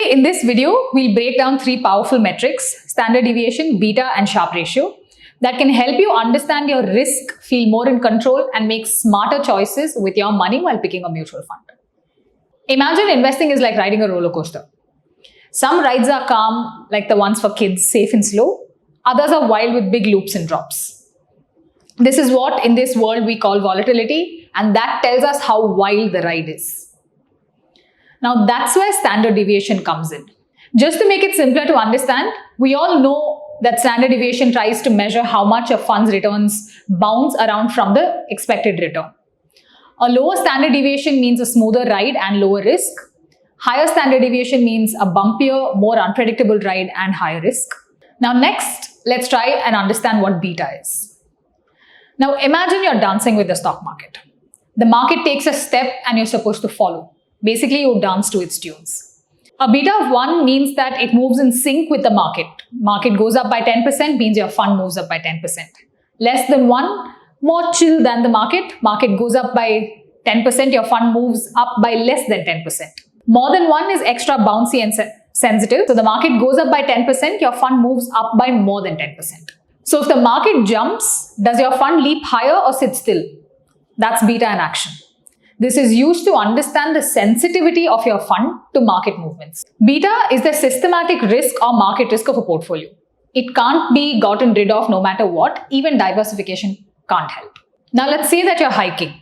Today in this video, we'll break down three powerful metrics, standard deviation, beta and Sharpe ratio, that can help you understand your risk, feel more in control and make smarter choices with your money while picking a mutual fund. Imagine investing is like riding a roller coaster. Some rides are calm, like the ones for kids, safe and slow. Others are wild with big loops and drops. This is what in this world we call volatility, and that tells us how wild the ride is. Now that's where standard deviation comes in. Just to make it simpler to understand, we all know that standard deviation tries to measure how much a fund's returns bounce around from the expected return. A lower standard deviation means a smoother ride and lower risk. Higher standard deviation means a bumpier, more unpredictable ride and higher risk. Now next, let's try and understand what beta is. Now imagine you're dancing with the stock market. The market takes a step and you're supposed to follow. Basically, you dance to its tunes. A beta of 1 means that it moves in sync with the market. Market goes up by 10% means your fund moves up by 10%. Less than 1, more chill than the market. Market goes up by 10%, your fund moves up by less than 10%. More than 1 is extra bouncy and sensitive. So the market goes up by 10%, your fund moves up by more than 10%. So if the market jumps, does your fund leap higher or sit still? That's beta in action. This is used to understand the sensitivity of your fund to market movements. Beta is the systematic risk or market risk of a portfolio. It can't be gotten rid of no matter what, even diversification can't help. Now let's say that you're hiking.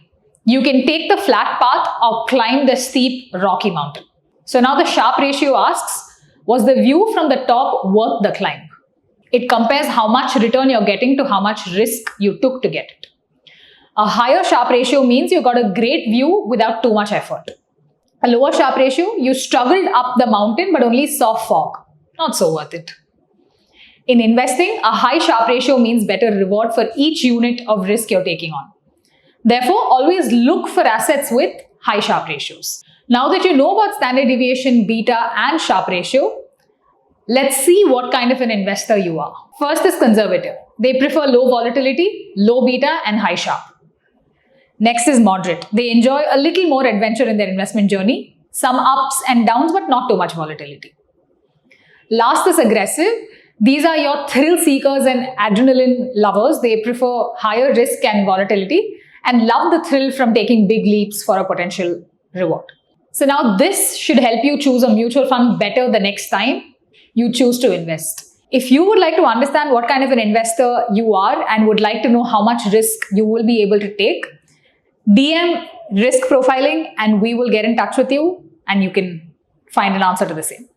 You can take the flat path or climb the steep rocky mountain. So now the Sharpe ratio asks, was the view from the top worth the climb? It compares how much return you're getting to how much risk you took to get it. A higher Sharpe ratio means you got a great view without too much effort. A lower Sharpe ratio, you struggled up the mountain but only saw fog. Not so worth it. In investing, a high Sharpe ratio means better reward for each unit of risk you're taking on. Therefore, always look for assets with high Sharpe ratios. Now that you know about standard deviation, beta and Sharpe ratio, let's see what kind of an investor you are. First is conservative. They prefer low volatility, low beta and high Sharpe. Next is moderate. They enjoy a little more adventure in their investment journey, some ups and downs but not too much volatility. Last is aggressive. These are your thrill seekers and adrenaline lovers. They prefer higher risk and volatility and love the thrill from taking big leaps for a potential reward. So now this should help you choose a mutual fund better the next time you choose to invest. If you would like to understand what kind of an investor you are and would like to know how much risk you will be able to take, DM risk profiling and we will get in touch with you and you can find an answer to the same.